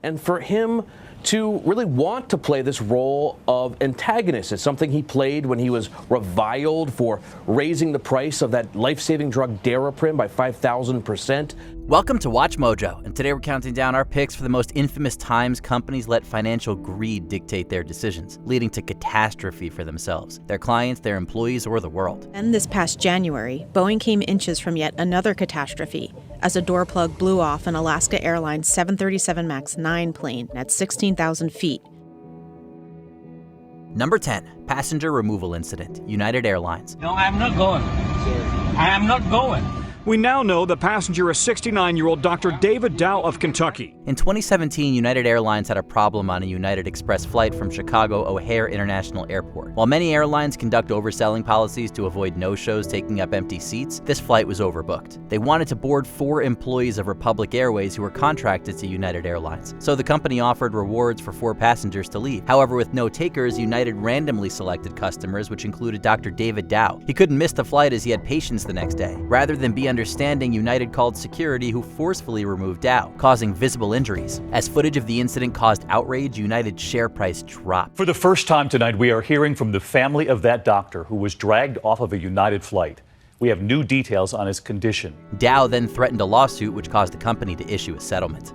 and for him to really want to play this role of antagonist. It's something he played when he was reviled for raising the price of that life-saving drug Daraprim by 5,000%. Welcome to Watch Mojo, and today we're counting down our picks for the most infamous times companies let financial greed dictate their decisions, leading to catastrophe for themselves, their clients, their employees, or the world. And this past January, Boeing came inches from yet another catastrophe as a door plug blew off an Alaska Airlines 737 MAX 9 plane at 16,000 feet. Number 10, passenger removal incident, United Airlines. No, I'm not going. I am not going. We now know the passenger is 69-year-old Dr. David Dow of Kentucky. In 2017, United Airlines had a problem on a United Express flight from Chicago O'Hare International Airport. While many airlines conduct overselling policies to avoid no-shows taking up empty seats, this flight was overbooked. They wanted to board 4 employees of Republic Airways who were contracted to United Airlines, so the company offered rewards for 4 passengers to leave. However, with no takers, United randomly selected customers, which included Dr. David Dow. He couldn't miss the flight as he had patients the next day. Rather than be understanding, United called security, who forcefully removed Dow, causing visible injuries. As footage of the incident caused outrage, United's share price dropped. For the first time tonight, we are hearing from the family of that doctor who was dragged off of a United flight. We have new details on his condition. Dow then threatened a lawsuit, which caused the company to issue a settlement.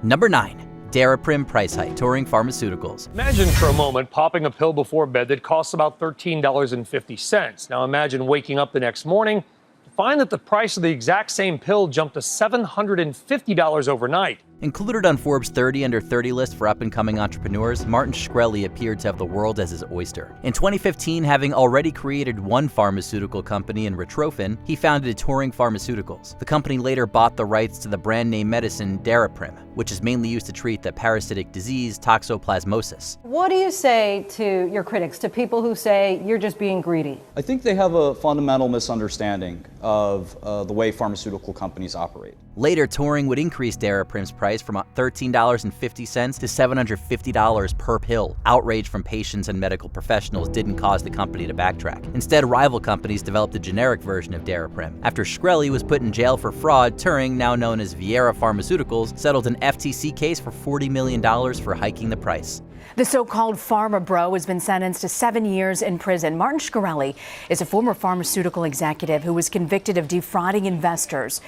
Number 9. Daraprim price hike, Touring Pharmaceuticals. Imagine for a moment popping a pill before bed that costs about $13.50. Now imagine waking up the next morning to find that the price of the exact same pill jumped to $750 overnight. Included on Forbes 30 Under 30 list for up-and-coming entrepreneurs, Martin Shkreli appeared to have the world as his oyster. In 2015, having already created one pharmaceutical company in Retrophin, he founded Touring Pharmaceuticals. The company later bought the rights to the brand name medicine Daraprim, which is mainly used to treat the parasitic disease toxoplasmosis. What do you say to your critics, to people who say you're just being greedy? I think they have a fundamental misunderstanding of the way pharmaceutical companies operate. Later, Touring would increase Daraprim's price from $13.50 to $750 per pill. Outrage from patients and medical professionals didn't cause the company to backtrack. Instead, rival companies developed a generic version of Daraprim. After Shkreli was put in jail for fraud, Touring, now known as Viera Pharmaceuticals, settled an FTC case for $40 million for hiking the price. The so-called pharma bro has been sentenced to 7 years in prison. Martin Shkreli is a former pharmaceutical executive who was convicted of defrauding investors.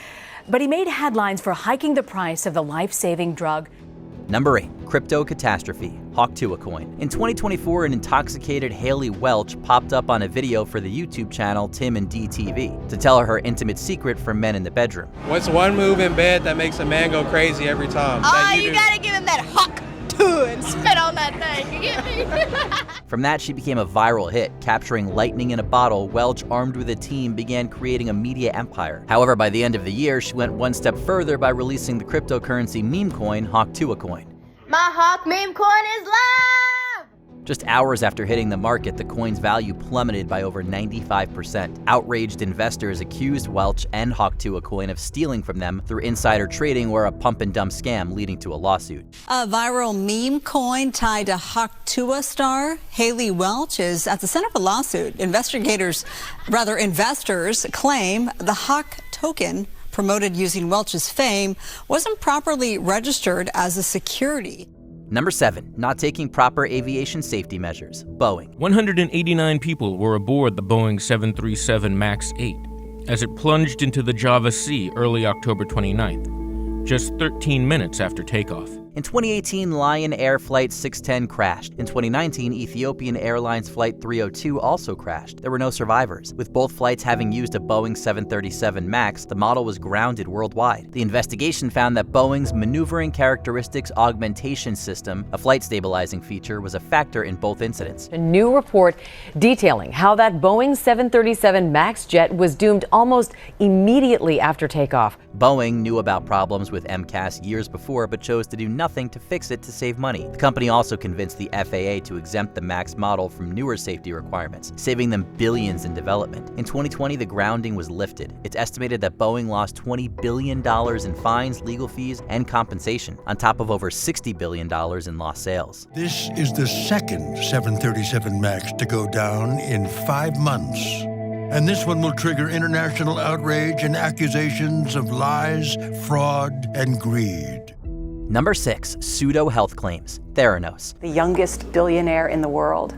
But he made headlines for hiking the price of the life-saving drug. Number 8. Crypto catastrophe, Hawk2a coin. In 2024, an intoxicated Haley Welch popped up on a video for the YouTube channel Tim and D TV to tell her intimate secret for men in the bedroom. What's one move in bed that makes a man go crazy every time? You gotta give him that Hawk2 and spit on that thing, you get me? From that, she became a viral hit. Capturing lightning in a bottle, Welch, armed with a team, began creating a media empire. However, by the end of the year, she went one step further by releasing the cryptocurrency meme coin, Hawk2a coin. My Hawk meme coin is live! Just hours after hitting the market, the coin's value plummeted by over 95%. Outraged investors accused Welch and Hawk2a coin of stealing from them through insider trading or a pump-and-dump scam, leading to a lawsuit. A viral meme coin tied to Hawk2a star Haley Welch is at the center of a lawsuit. Investors claim the Hawk token, promoted using Welch's fame, wasn't properly registered as a security. Number 7. Not taking proper aviation safety measures, Boeing. 189 people were aboard the Boeing 737 MAX 8 as it plunged into the Java Sea early October 29th, just 13 minutes after takeoff. In 2018, Lion Air Flight 610 crashed. In 2019, Ethiopian Airlines Flight 302 also crashed. There were no survivors. With both flights having used a Boeing 737 MAX, the model was grounded worldwide. The investigation found that Boeing's Maneuvering Characteristics Augmentation System, a flight stabilizing feature, was a factor in both incidents. A new report detailing how that Boeing 737 MAX jet was doomed almost immediately after takeoff. Boeing knew about problems with MCAS years before, but chose to do nothing to fix it to save money. The company also convinced the FAA to exempt the MAX model from newer safety requirements, saving them billions in development. In 2020, the grounding was lifted. It's estimated that Boeing lost $20 billion in fines, legal fees, and compensation, on top of over $60 billion in lost sales. This is the second 737 MAX to go down in 5 months. And this one will trigger international outrage and accusations of lies, fraud, and greed. Number 6, pseudo health claims. Theranos. The youngest billionaire in the world.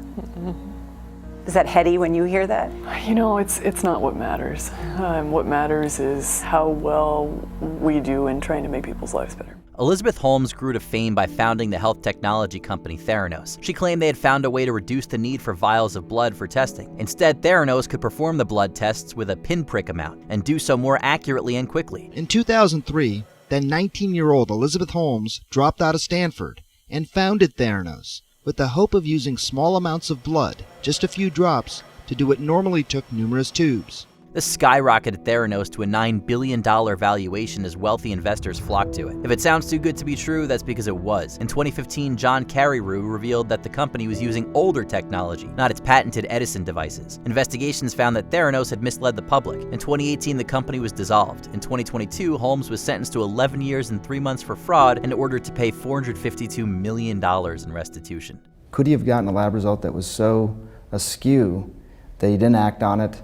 Is that heady when you hear that? You know, it's not what matters. What matters is how well we do in trying to make people's lives better. Elizabeth Holmes grew to fame by founding the health technology company Theranos. She claimed they had found a way to reduce the need for vials of blood for testing. Instead, Theranos could perform the blood tests with a pinprick amount and do so more accurately and quickly. In 2003, then 19-year-old Elizabeth Holmes dropped out of Stanford and founded Theranos with the hope of using small amounts of blood, just a few drops, to do what normally took numerous tubes. This skyrocketed Theranos to a $9 billion valuation as wealthy investors flocked to it. If it sounds too good to be true, that's because it was. In 2015, John Carreyrou revealed that the company was using older technology, not its patented Edison devices. Investigations found that Theranos had misled the public. In 2018, the company was dissolved. In 2022, Holmes was sentenced to 11 years and 3 months for fraud and ordered to pay $452 million in restitution. Could he have gotten a lab result that was so askew that he didn't act on it,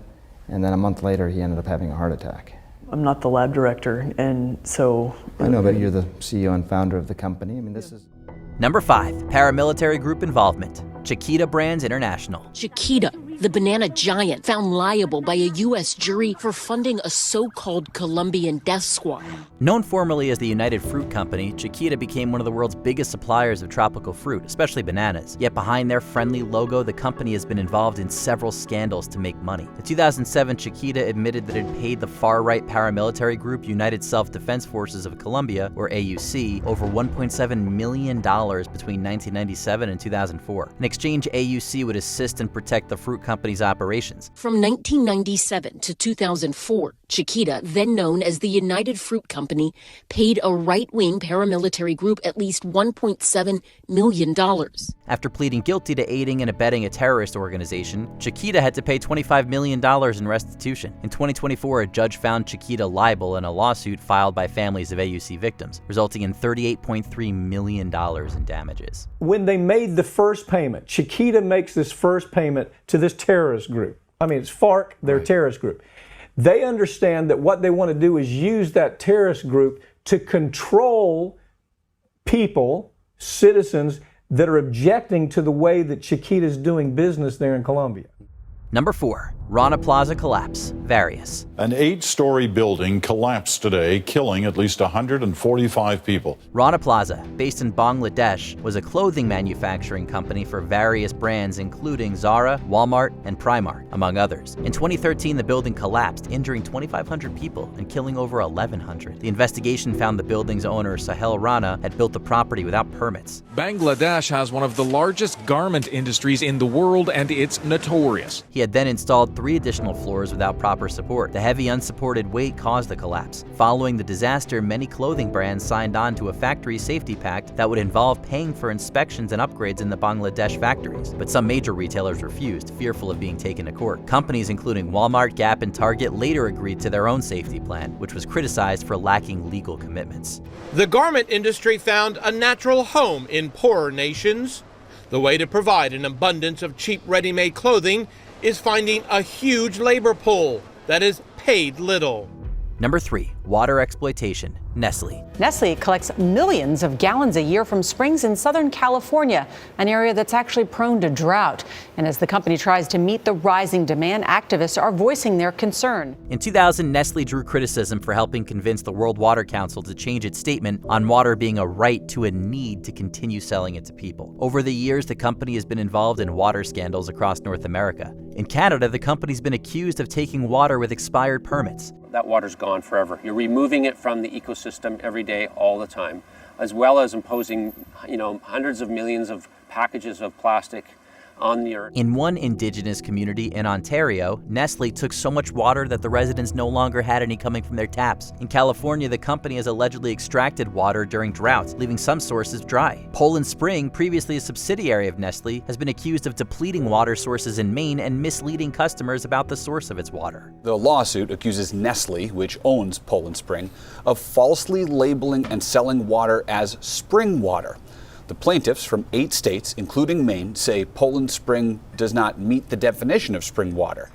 and then a month later he ended up having a heart attack? I'm not the lab director, and so... I know, but you're the CEO and founder of the company. I mean, this is... Number 5, paramilitary group involvement. Chiquita Brands International. Chiquita, the banana giant, found liable by a U.S. jury for funding a so-called Colombian death squad. Known formerly as the United Fruit Company, Chiquita became one of the world's biggest suppliers of tropical fruit, especially bananas. Yet behind their friendly logo, the company has been involved in several scandals to make money. In 2007, Chiquita admitted that it had paid the far-right paramilitary group United Self-Defense Forces of Colombia, or AUC, over $1.7 million between 1997 and 2004. In exchange, AUC would assist and protect the fruit company's operations. From 1997 to 2004, Chiquita, then known as the United Fruit Company, paid a right-wing paramilitary group at least $1.7 million. After pleading guilty to aiding and abetting a terrorist organization, Chiquita had to pay $25 million in restitution. In 2024, a judge found Chiquita liable in a lawsuit filed by families of AUC victims, resulting in $38.3 million in damages. When they made the first payment, Chiquita makes this first payment to this terrorist group. I mean, it's FARC, their terrorist group. They understand that what they want to do is use that terrorist group to control people, citizens, that are objecting to the way that Chiquita is doing business there in Colombia. Number 4, Rana Plaza collapse. Various. An 8-story building collapsed today, killing at least 145 people. Rana Plaza, based in Bangladesh, was a clothing manufacturing company for various brands including Zara, Walmart, and Primark, among others. In 2013, the building collapsed, injuring 2,500 people and killing over 1,100. The investigation found the building's owner, Sahel Rana, had built the property without permits. Bangladesh has one of the largest garment industries in the world, and it's notorious. He had then installed 3 additional floors without proper support. The heavy unsupported weight caused the collapse. Following the disaster, many clothing brands signed on to a factory safety pact that would involve paying for inspections and upgrades in the Bangladesh factories. But some major retailers refused, fearful of being taken to court. Companies including Walmart, Gap, and Target later agreed to their own safety plan, which was criticized for lacking legal commitments. The garment industry found a natural home in poorer nations. The way to provide an abundance of cheap ready-made clothing is finding a huge labor pool that is paid little. Number 3, water exploitation. Nestle. Nestle collects millions of gallons a year from springs in Southern California, an area that's actually prone to drought. And as the company tries to meet the rising demand, activists are voicing their concern. In 2000, Nestle drew criticism for helping convince the World Water Council to change its statement on water being a right to a need to continue selling it to people. Over the years, the company has been involved in water scandals across North America. In Canada, the company's been accused of taking water with expired permits. That water's gone forever. You're removing it from the ecosystem every day, all the time, as well as imposing, hundreds of millions of packages of plastic on the earth. In one indigenous community in Ontario, Nestle took so much water that the residents no longer had any coming from their taps. In California, the company has allegedly extracted water during droughts, leaving some sources dry. Poland Spring, previously a subsidiary of Nestle, has been accused of depleting water sources in Maine and misleading customers about the source of its water. The lawsuit accuses Nestle, which owns Poland Spring, of falsely labeling and selling water as spring water. The plaintiffs from 8 states, including Maine, say Poland Spring does not meet the definition of spring water.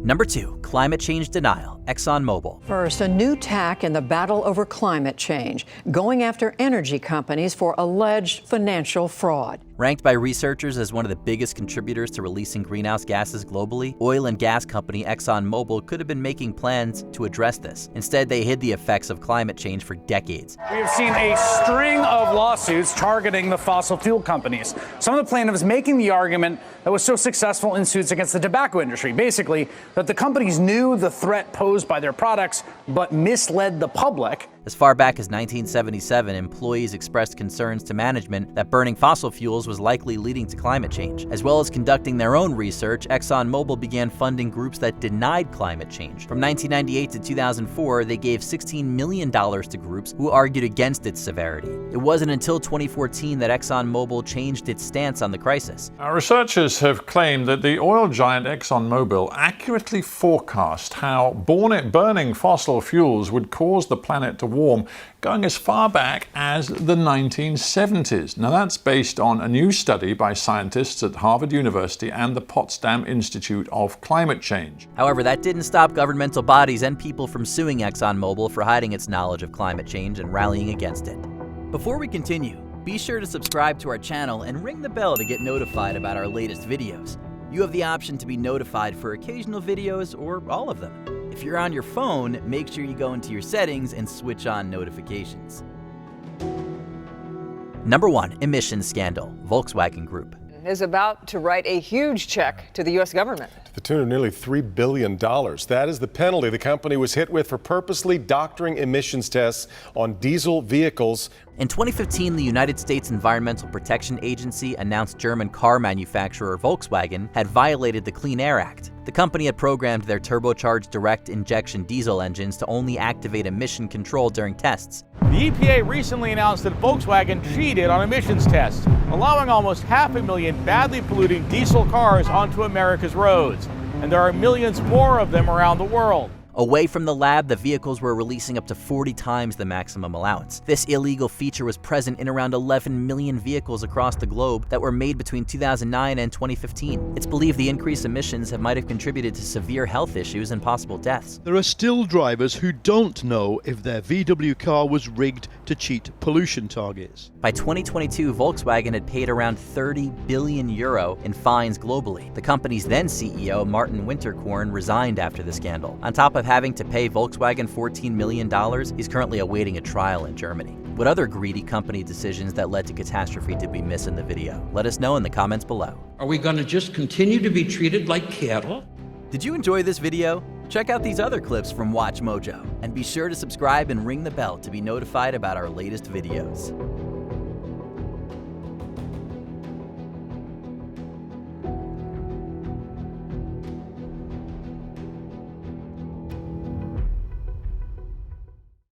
Number 2, climate change denial, ExxonMobil. First, a new tack in the battle over climate change, going after energy companies for alleged financial fraud. Ranked by researchers as one of the biggest contributors to releasing greenhouse gases globally, oil and gas company ExxonMobil could have been making plans to address this. Instead, they hid the effects of climate change for decades. We have seen a string of lawsuits targeting the fossil fuel companies. Some of the plaintiffs making the argument that was so successful in suits against the tobacco industry, basically that the companies knew the threat posed by their products but misled the public. As far back as 1977, employees expressed concerns to management that burning fossil fuels was likely leading to climate change. As well as conducting their own research, ExxonMobil began funding groups that denied climate change. From 1998 to 2004, they gave $16 million to groups who argued against its severity. It wasn't until 2014 that ExxonMobil changed its stance on the crisis. Our researchers have claimed that the oil giant ExxonMobil accurately forecast how burning fossil fuels would cause the planet to warm, going as far back as the 1970s. Now that's based on a new study by scientists at Harvard University and the Potsdam Institute of Climate Change. However, that didn't stop governmental bodies and people from suing ExxonMobil for hiding its knowledge of climate change and rallying against it. Before we continue, be sure to subscribe to our channel and ring the bell to get notified about our latest videos. You have the option to be notified for occasional videos or all of them. If you're on your phone, make sure you go into your settings and switch on notifications. Number 1, emissions scandal, Volkswagen Group. Is about to write a huge check to the U.S. government. To the tune of nearly $3 billion. That is the penalty the company was hit with for purposely doctoring emissions tests on diesel vehicles. In 2015, the United States Environmental Protection Agency announced German car manufacturer Volkswagen had violated the Clean Air Act. The company had programmed their turbocharged direct injection diesel engines to only activate emission control during tests. The EPA recently announced that Volkswagen cheated on emissions tests, allowing almost 500,000 badly polluting diesel cars onto America's roads. And there are millions more of them around the world. Away from the lab, the vehicles were releasing up to 40 times the maximum allowance. This illegal feature was present in around 11 million vehicles across the globe that were made between 2009 and 2015. It's believed the increased emissions might have contributed to severe health issues and possible deaths. There are still drivers who don't know if their VW car was rigged to cheat pollution targets. By 2022, Volkswagen had paid around 30 billion euro in fines globally. The company's then CEO, Martin Winterkorn, resigned after the scandal. On top of having to pay Volkswagen $14 million, he's currently awaiting a trial in Germany. What other greedy company decisions that led to catastrophe did we miss in the video? Let us know in the comments below. Are we going to just continue to be treated like cattle? Did you enjoy this video? Check out these other clips from WatchMojo, and be sure to subscribe and ring the bell to be notified about our latest videos.